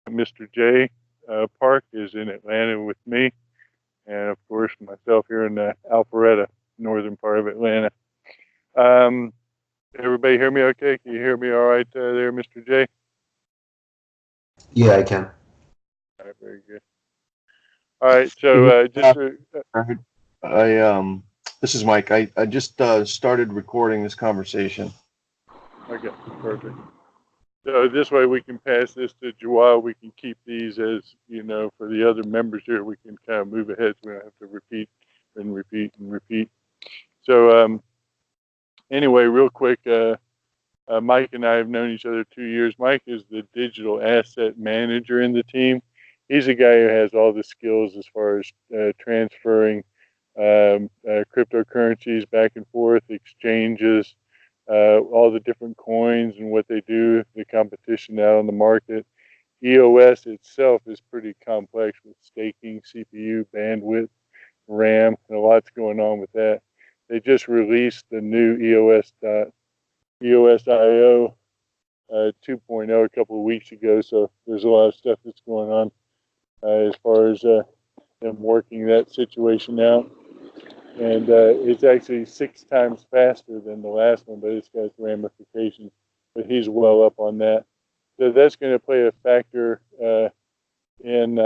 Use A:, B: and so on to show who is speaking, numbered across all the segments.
A: Mr. J. Park is in Atlanta with me, and of course myself here in the Alpharetta, northern part of Atlanta. Um, Everybody hear me okay? Can you hear me all right there, Mr. J?
B: Yeah, I can.
A: All right, very good. All right, so
C: Yeah,
A: just
C: this is Mike. I just started recording this conversation.
A: okay, perfect. So this way we can pass this to Joao. We can keep these as, for the other members here. We can kind of move ahead so we don't have to repeat and repeat and repeat. So anyway, real quick, Mike and I have known each other 2 years. Mike is the digital asset manager in the team. He's a guy who has all the skills as far as transferring cryptocurrencies back and forth, exchanges, all the different coins and what they do, the competition out on the market. EOS itself is pretty complex with staking, CPU, bandwidth, RAM, and a lot's going on with that. They just released the new EOS.io 2.0 a couple of weeks ago, so there's a lot of stuff that's going on as far as them working that situation out. And it's actually 6 times faster than the last one, but it's got ramifications. But he's well up on that. So that's going to play a factor in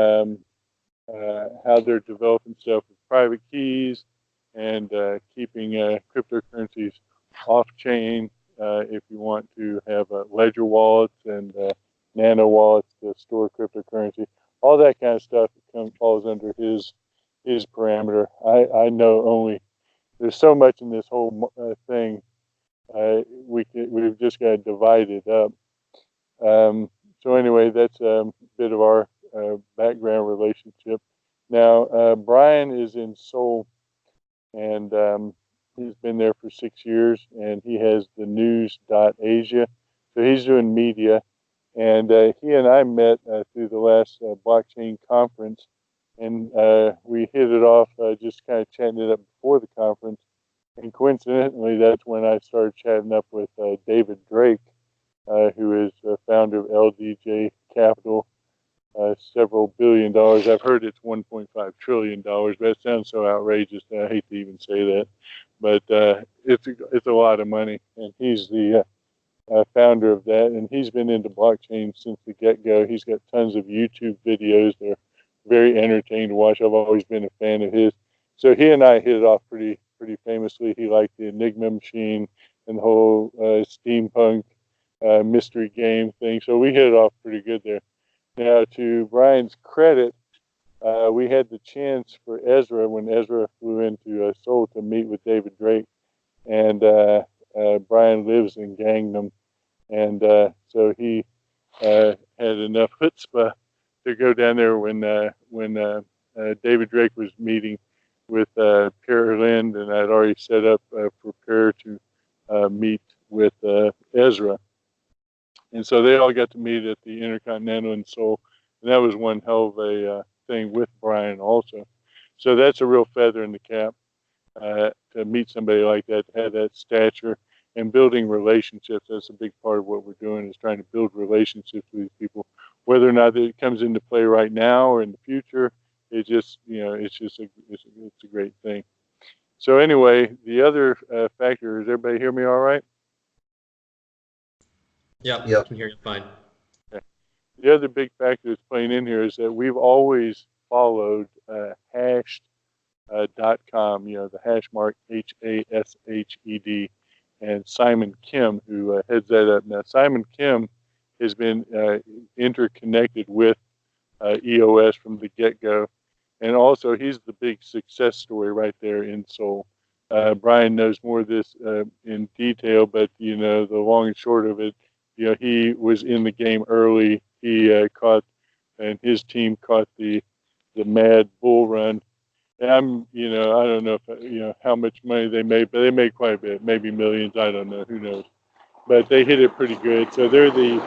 A: how they're developing stuff with private keys and keeping cryptocurrencies off chain. If you want to have ledger wallets and nano wallets to store cryptocurrency, all that kind of stuff falls under his parameter. I know only there's so much in this whole thing. We've just got to divide it up. So anyway, that's a bit of our background relationship. Now, Brian is in Seoul, and he's been there for 6 years, and he has the news.asia. So he's doing media, and he and I met through the last blockchain conference, and we hit it off just kind of chatting it up before the conference. And coincidentally, that's when I started chatting up with David Drake, who is the founder of LDJ Capital, several billion dollars. I've heard it's $1.5 trillion, but it sounds so outrageous that I hate to even say that. But it's a lot of money, and he's the founder of that, and he's been into blockchain since the get-go. He's got tons of YouTube videos. They're very entertaining to watch. I've always been a fan of his. So he and I hit it off pretty famously. He liked the Enigma machine and the whole steampunk mystery game thing. So we hit it off pretty good there. Now, to Brian's credit, we had the chance for Ezra when Ezra flew into Seoul to meet with David Drake, and Brian lives in Gangnam, and so he had enough chutzpah to go down there when David Drake was meeting with Pierre Lind, and I'd already set up for Pierre to meet with Ezra. And so they all got to meet at the Intercontinental in Seoul, and that was one hell of a thing with Brian also. So that's a real feather in the cap to meet somebody like that, to have that stature, and building relationships. That's a big part of what we're doing, is trying to build relationships with these people, whether or not it comes into play right now or in the future. It just, it's a great thing. So anyway, the other factor is, everybody hear me all right?
D: Yeah, I
B: Yep.
D: can hear you fine.
A: Okay. The other big factor that's playing in here is that we've always followed hashed.com, the hash mark HASHED, and Simon Kim, who heads that up. Now, Simon Kim has been interconnected with EOS from the get go. And also, he's the big success story right there in Seoul. Brian knows more of this in detail, but the long and short of it, he was in the game early. He caught, and his team caught the mad bull run. And I don't know if how much money they made, but they made quite a bit, maybe millions. I don't know, who knows. But they hit it pretty good. So they're the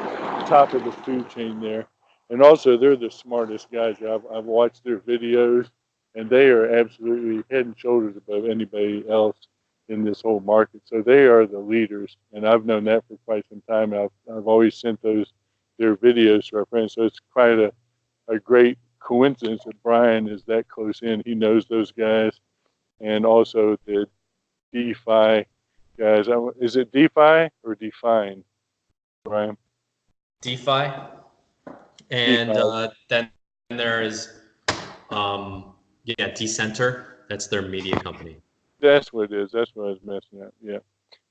A: top of the food chain there. And also, they're the smartest guys. I've watched their videos, and they are absolutely head and shoulders above anybody else in this whole market. So they are the leaders, and I've known that for quite some time. I've always sent those their videos to our friends. So it's quite a great coincidence that Brian is that close in. He knows those guys, and also the DeFi guys. Is it DeFi or Define, Brian?
B: DeFi, and
A: DeFi.
B: then there is Decenter. That's their media company.
A: That's what it is. That's what I was messing up. Yeah.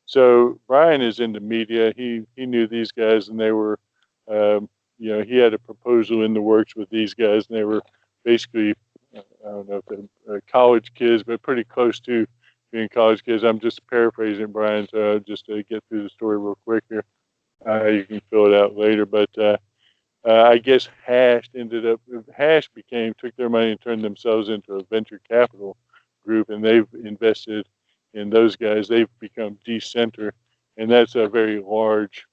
A: So Brian is into media. He knew these guys, and they were, he had a proposal in the works with these guys, and they were basically, I don't know if they're college kids, but pretty close to being college kids. I'm just paraphrasing Brian, so just to get through the story real quick here. You can fill it out later, but I guess Hash took their money and turned themselves into a venture capital group, and they've invested in those guys. They've become Decenter, and that's a very large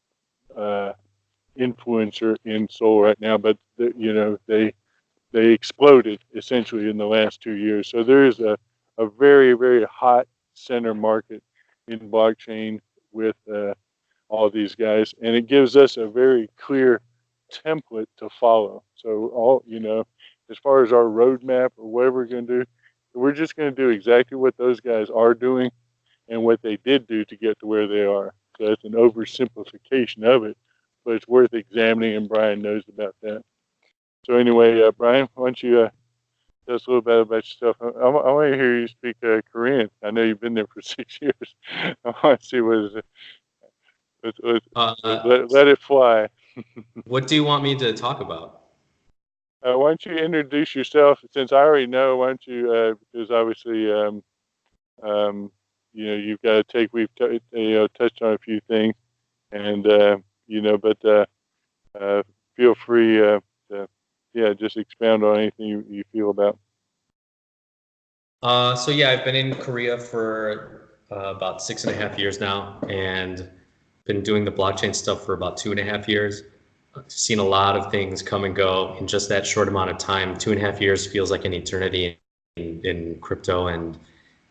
A: influencer in Seoul right now. But they exploded essentially in the last 2 years. So there is a very, very hot center market in blockchain with all these guys, and it gives us a very clear template to follow. So as far as our roadmap or whatever we're going to do, we're just going to do exactly what those guys are doing and what they did do to get to where they are. So that's an oversimplification of it, but it's worth examining, and Brian knows about that. So anyway, Brian, why don't you tell us a little bit about yourself? I want to hear you speak Korean. I know you've been there for 6 years. I want to see what is it. Let it fly.
B: What do you want me to talk about?
A: Why don't you introduce yourself? Since I already know, why don't you? Because obviously, you've got to take. We've touched on a few things, and but feel free to just expound on anything you feel about.
B: So I've been in Korea for about 6.5 years now, and been doing the blockchain stuff for about 2.5 years. I've seen a lot of things come and go in just that short amount of time. 2.5 years feels like an eternity in crypto and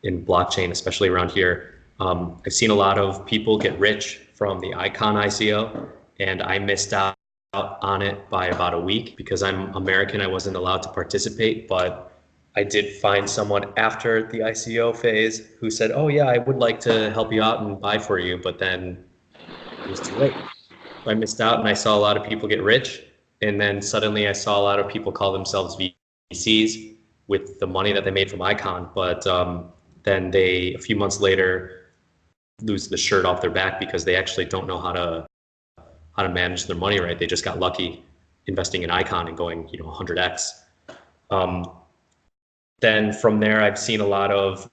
B: in blockchain, especially around here. I've seen a lot of people get rich from the Icon ICO, and I missed out on it by about a week because I'm American. I wasn't allowed to participate, but I did find someone after the ICO phase who said, "Oh yeah, I would like to help you out and buy for you," but then it was too late. I missed out, and I saw a lot of people get rich, and then suddenly I saw a lot of people call themselves VCs with the money that they made from Icon, but then they, a few months later, lose the shirt off their back because they actually don't know how to manage their money right. They just got lucky investing in Icon and going 100x. Then from there, I've seen a lot of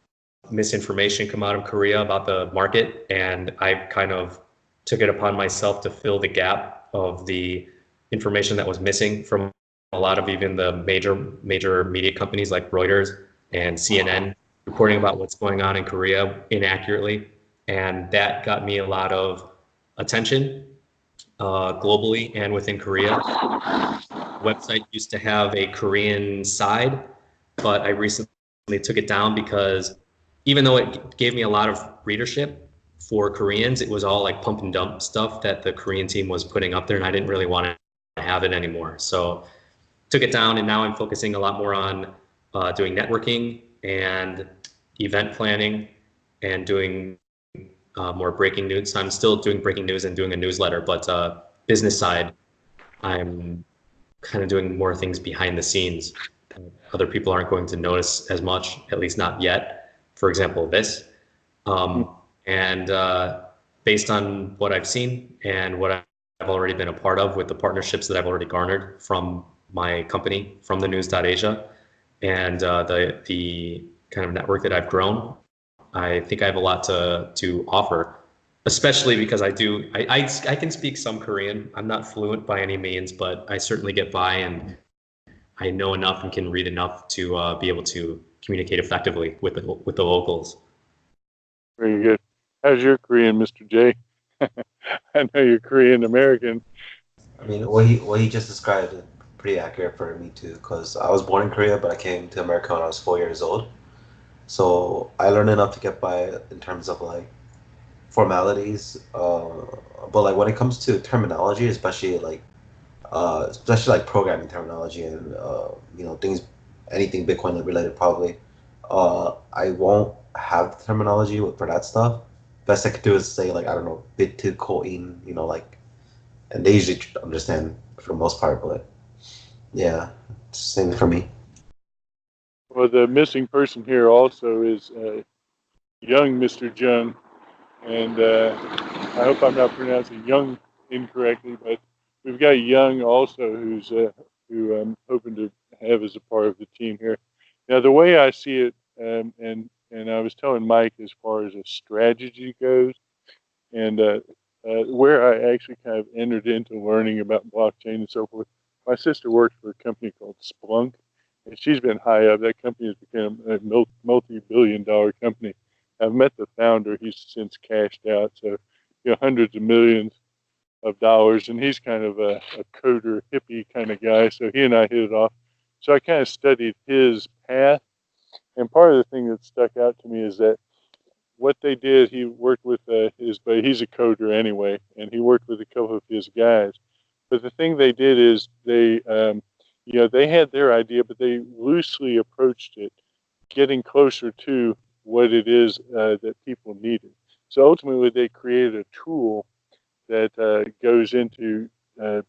B: misinformation come out of Korea about the market, and I kind of took it upon myself to fill the gap of the information that was missing from a lot of even the major media companies like Reuters and CNN reporting about what's going on in Korea inaccurately. And that got me a lot of attention globally and within Korea. The website used to have a Korean side, but I recently took it down because even though it gave me a lot of readership for Koreans, it was all like pump and dump stuff that the Korean team was putting up there, and I didn't really want to have it anymore. So took it down, and now I'm focusing a lot more on doing networking and event planning and doing more breaking news. So I'm still doing breaking news and doing a newsletter, but business side, I'm kind of doing more things behind the scenes. Other people aren't going to notice as much, at least not yet. For example, this. And based on what I've seen and what I've already been a part of with the partnerships that I've already garnered from my company, from the News.Asia, and the kind of network that I've grown, I think I have a lot to offer, especially because I can speak some Korean. I'm not fluent by any means, but I certainly get by, and I know enough and can read enough to be able to communicate effectively with the locals.
A: Very good. How's your Korean, Mr. J? I know you're Korean American.
D: I mean, what he just described is pretty accurate for me too, because I was born in Korea, but I came to America when I was 4 years old. So I learned enough to get by in terms of like formalities. But like when it comes to terminology, especially like especially like programming terminology and things, anything Bitcoin related probably. I won't have the terminology for that stuff. Best I could do is say like I don't know Bitcoin, like, and they usually understand for the most part. But yeah, it's the same for me.
A: Well, the missing person here also is young Mr. Jung, and I hope I'm not pronouncing Young incorrectly, but we've got Young also who I'm hoping to have as a part of the team here. Now, the way I see it, and I was telling Mike as far as a strategy goes, and where I actually kind of entered into learning about blockchain and so forth. My sister works for a company called Splunk, and she's been high up. That company has become a multi-billion-dollar company. I've met the founder. He's since cashed out, so hundreds of millions of dollars, and he's kind of a coder hippie kind of guy. So he and I hit it off. So I kind of studied his path, and part of the thing that stuck out to me is that what they did, he worked with but he's a coder anyway, and he worked with a couple of his guys. But the thing they did is they had their idea, but they loosely approached it, getting closer to what it is that people needed. So ultimately, they created a tool that goes into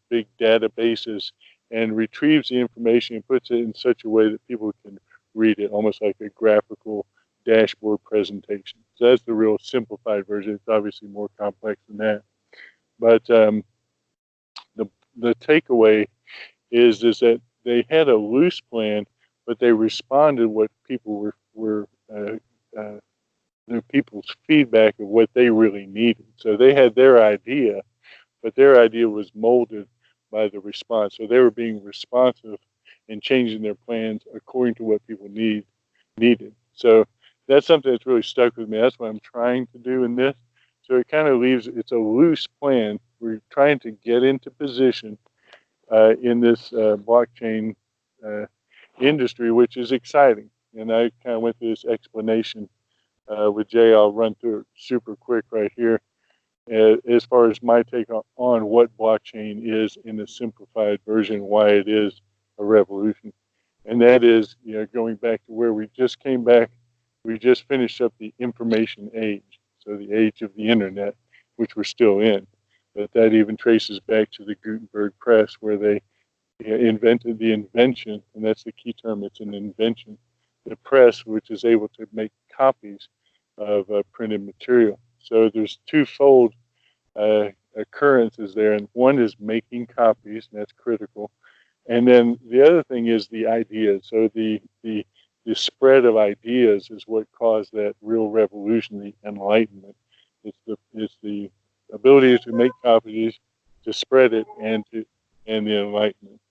A: big databases and retrieves the information and puts it in such a way that people can read it, almost like a graphical dashboard presentation. So that's the real simplified version. It's obviously more complex than that. But the takeaway is that they had a loose plan, but they responded what people were the people's feedback of what they really needed. So they had their idea, but their idea was molded by the response. So they were being responsive and changing their plans according to what people needed. So that's something that's really stuck with me. That's what I'm trying to do in this. So it kind of leaves, it's a loose plan. We're trying to get into position in this blockchain industry, which is exciting. And I kind of went through this explanation with Jay. I'll run through it super quick right here. As far as my take on what blockchain is in a simplified version, why it is a revolution. And that is, going back to where we just came back, we just finished up the information age, so the age of the internet, which we're still in. But that even traces back to the Gutenberg press, where they invented the invention, and that's the key term, it's an invention, the press, which is able to make copies of printed material. So there's twofold occurrences there, and one is making copies, and that's critical. And then the other thing is the ideas. So the spread of ideas is what caused that real revolution, the Enlightenment. It's the ability to make copies, to spread it, and the Enlightenment.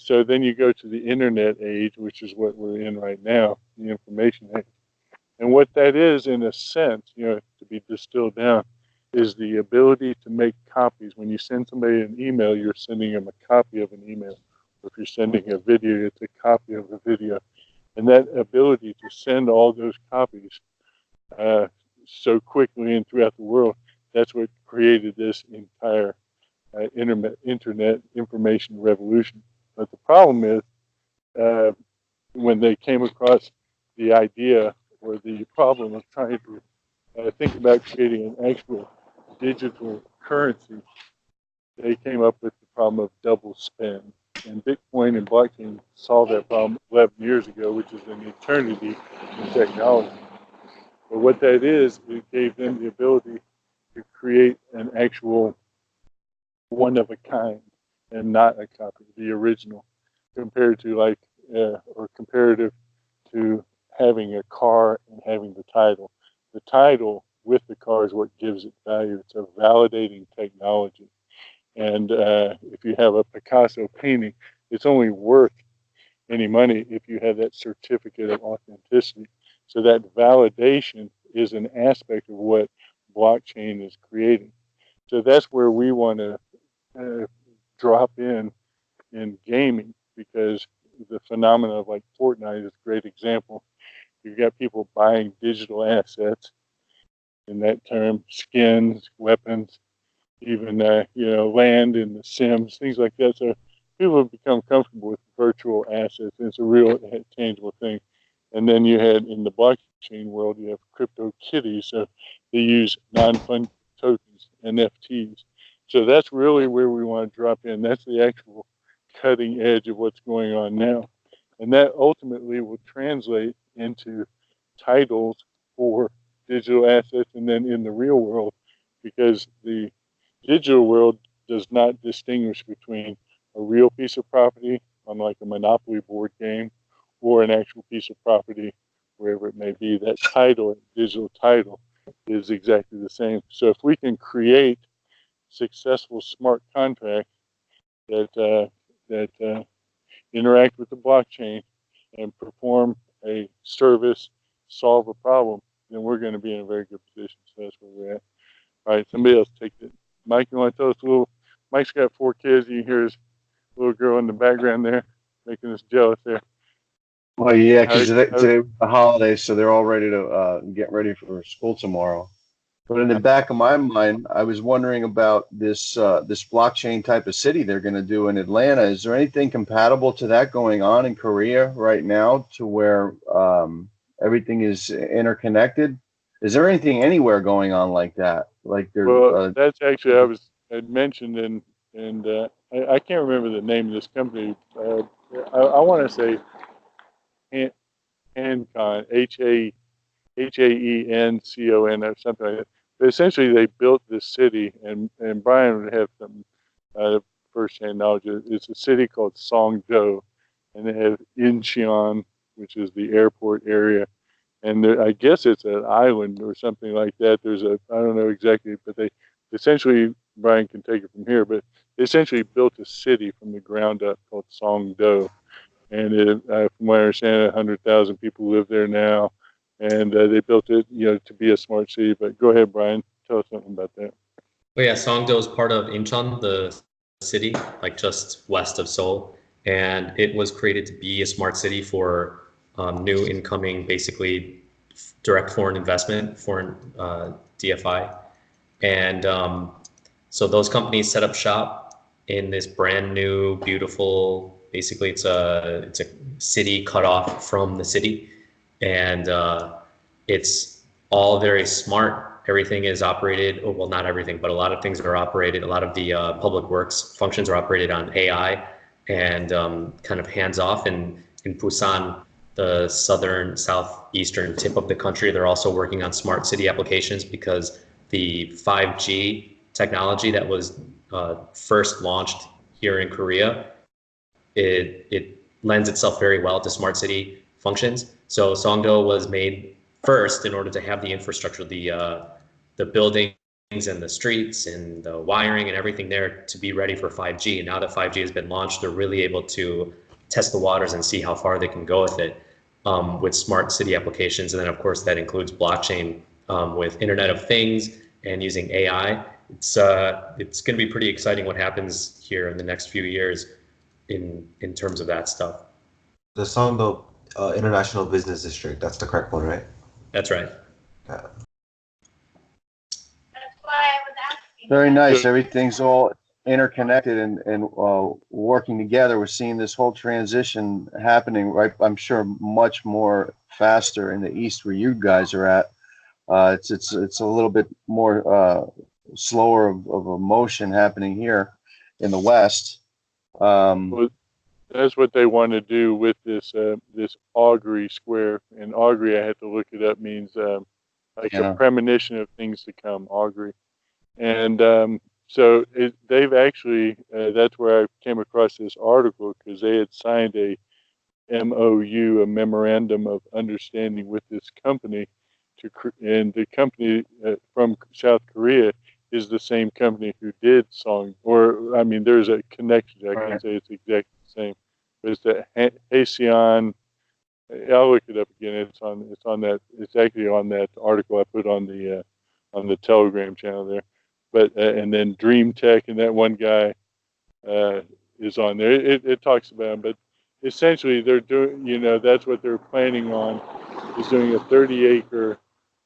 A: So then you go to the internet age, which is what we're in right now, the information age. And what that is, in a sense, to be distilled down, is the ability to make copies. When you send somebody an email, you're sending them a copy of an email. Or if you're sending a video, it's a copy of a video. And that ability to send all those copies so quickly and throughout the world, that's what created this entire internet information revolution. But the problem is, when they came across the idea or the problem of trying to think about creating an actual digital currency, they came up with the problem of double spend. And Bitcoin and blockchain solved that problem 11 years ago, which is an eternity in technology. But what that is, it gave them the ability to create an actual one of a kind and not a copy, the original, compared to or comparative to having a car and having the title. The title with the car is what gives it value. It's a validating technology. And if you have a Picasso painting, it's only worth any money if you have that certificate of authenticity. So that validation is an aspect of what blockchain is creating. So that's where we want to drop in gaming, because the phenomena of like Fortnite is a great example. You've got people buying digital assets, in that term, skins, weapons, even land in the Sims, things like that. So people have become comfortable with virtual assets. And it's a real tangible thing. And then you had in the blockchain world, you have crypto kitties. So they use non-fungible tokens, NFTs. So that's really where we want to drop in. That's the actual cutting edge of what's going on now. And that ultimately will translate into titles for digital assets and then in the real world, because the digital world does not distinguish between a real piece of property on like a Monopoly board game or an actual piece of property wherever it may be. That title, digital title, is exactly the same. So if we can create successful smart contracts that interact with the blockchain and perform a service, solve a problem, then we're going to be in a very good position. So that's where we're at. All right, somebody else take it. Mike, you want to tell us a little? Mike's got 4 kids. You hear his little girl in the background there, making us jealous there.
C: Well, yeah, because today the holiday, so they're all ready to get ready for school tomorrow. But in the back of my mind, I was wondering about this blockchain type of city they're going to do in Atlanta. Is there anything compatible to that going on in Korea right now, to where everything is interconnected? Is there anything anywhere going on like that? Like there?
A: Well, that's actually I'd mentioned and I can't remember the name of this company. I want to say Hancon, HAENCON or something like that. But essentially, they built this city, and Brian would have some first-hand knowledge. It's a city called Songdo, and they have Incheon, which is the airport area, and I guess it's an island or something like that. I don't know exactly, but they essentially, Brian can take it from here, but they essentially built a city from the ground up called Songdo. And from what I understand, 100,000 people live there now, and they built it, to be a smart city. But go ahead, Brian, tell us something about that.
B: Well, yeah, Songdo is part of Incheon, the city, like just west of Seoul, and it was created to be a smart city for new incoming, basically direct foreign investment, foreign DFI, and so those companies set up shop in this brand new, beautiful. Basically, it's a city cut off from the city, and it's all very smart. Everything is operated, well, not everything, but a lot of things are operated. A lot of the public works functions are operated on AI and kind of hands off. And in Busan, the southeastern tip of the country, they're also working on smart city applications, because the 5G technology that was first launched here in Korea, it lends itself very well to smart city functions. So Songdo was made first in order to have the infrastructure, the buildings and the streets and the wiring and everything there to be ready for 5G. And now that 5G has been launched, they're really able to test the waters and see how far they can go with it, with smart city applications. And then of course that includes blockchain, with Internet of Things and using AI. It's going to be pretty exciting what happens here in the next few years in terms of that stuff.
D: The Songdo International Business District, that's the correct one, right?
B: That's right.
D: Yeah.
C: Very nice. Everything's all interconnected and working together. We're seeing this whole transition happening, right? I'm sure much more faster in the East where you guys are at. It's a little bit more slower of a motion happening here in the West.
A: Well, that's what they want to do with this augury square. And augury, I had to look it up, means like a premonition of things to come. Augury, and so they've actually that's where I came across this article, because they had signed a MOU, a memorandum of understanding, with this company and the company from South Korea is the same company who did there's a connection. I can't say it's exactly the same, but it's the Haeseon. I'll look it up again. It's on that. It's actually on that article I put on the Telegram channel there. But and then Dream Tech and that one guy is on there. It talks about them, but essentially they're doing. That's what they're planning on, is doing a 30-acre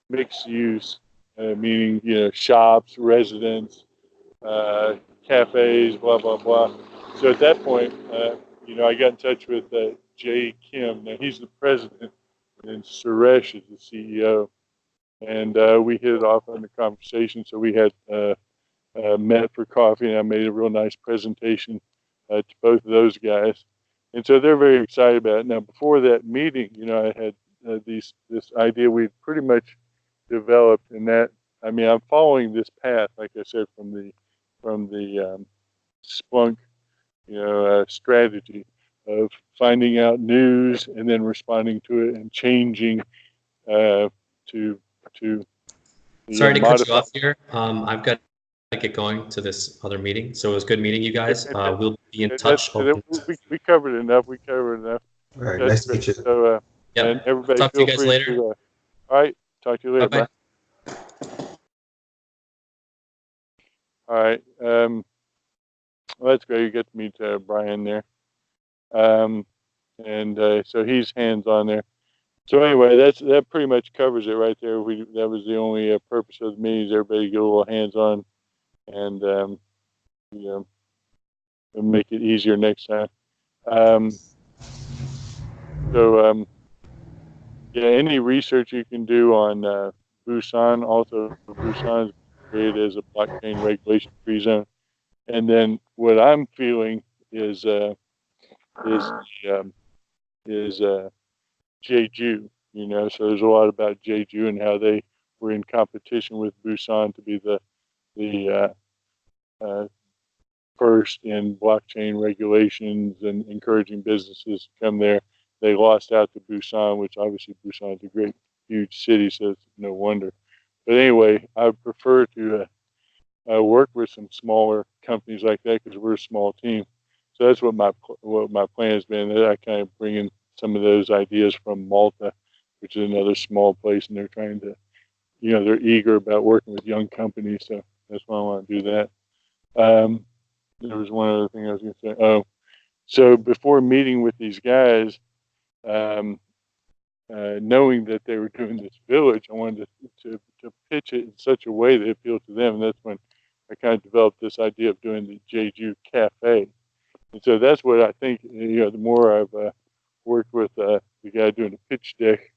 A: mixed use, meaning shops, residents, cafes, blah blah blah. So at that point, I got in touch with Jay Kim. Now he's the president, and Suresh is the CEO. And we hit it off on the conversation. So we had met for coffee, and I made a real nice presentation to both of those guys. And so they're very excited about it. Now, before that meeting, I had this idea we'd pretty much developed, and that I'm following this path, like I said, from the Splunk, strategy of finding out news and then responding to it and changing to
B: Sorry to cut you off here. I've got to get going to this other meeting. So it was good meeting you guys. We'll be in touch.
A: We covered enough.
D: All right, nice to meet you.
A: So, and everybody,
B: talk to you guys later.
A: all right, talk to you later.
B: Bye-bye.
A: Bye. All right. Well, that's great. You get to meet Brian there. So he's hands on there. So anyway, that pretty much covers it right there. That was the only purpose of the meeting, is everybody get a little hands on, and it'll make it easier next time. Any research you can do on Busan. Also, Busan is created as a blockchain regulation free zone. And then what I'm feeling is Jeju, so there's a lot about Jeju and how they were in competition with Busan to be the first in blockchain regulations and encouraging businesses to come there. They lost out to Busan, which obviously Busan is a great, huge city, so it's no wonder. But anyway, I would prefer to work with some smaller companies like that because we're a small team. So that's what my plan has been. That I kind of bring in some of those ideas from Malta, which is another small place, and they're trying to, they're eager about working with young companies. So that's why I want to do that. There was one other thing I was going to say. Oh, so before meeting with these guys, knowing that they were doing this village, I wanted to pitch it in such a way that it appealed to them. And that's when I kind of developed this idea of doing the Jeju Cafe. And so that's what I think, the more I've worked with the guy doing the pitch deck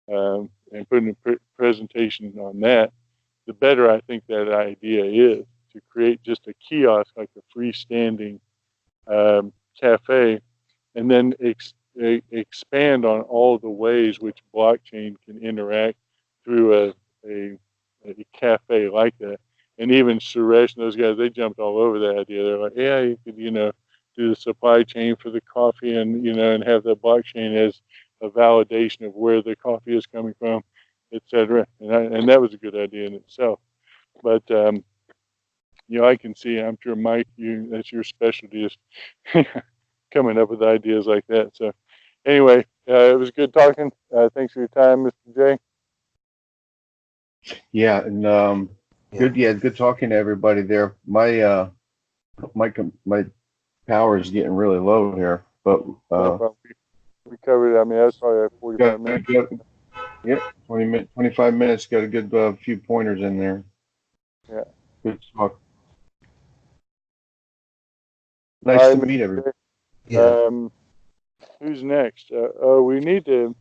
A: and putting a presentation on that, the better I think that idea is, to create just a kiosk, like a freestanding cafe, and then expand on all the ways which blockchain can interact through a cafe like that. And even Suresh and those guys, they jumped all over that idea. They're like, yeah, you could, do the supply chain for the coffee and, and have the blockchain as a validation of where the coffee is coming from, et cetera. And that was a good idea in itself. But, I can see, I'm sure, Mike, that's your specialty, is coming up with ideas like that. So anyway, it was good talking. Thanks for your time, Mr. J.
C: Yeah, and good talking to everybody there. My power is getting really low here, but
A: we covered it. That's probably 45 minutes.
C: Yep, 25 minutes. Got a good few pointers in there.
A: Yeah.
C: Good talk. Nice to meet everybody.
D: Yeah.
A: Who's next? We need to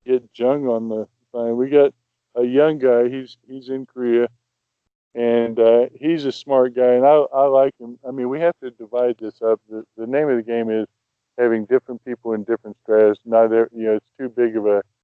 A: get Jung on the line. We got a young guy. He's in Korea, and he's a smart guy, and I like him. We have to divide this up. The name of the game is having different people in different stratas. Neither, it's too big of a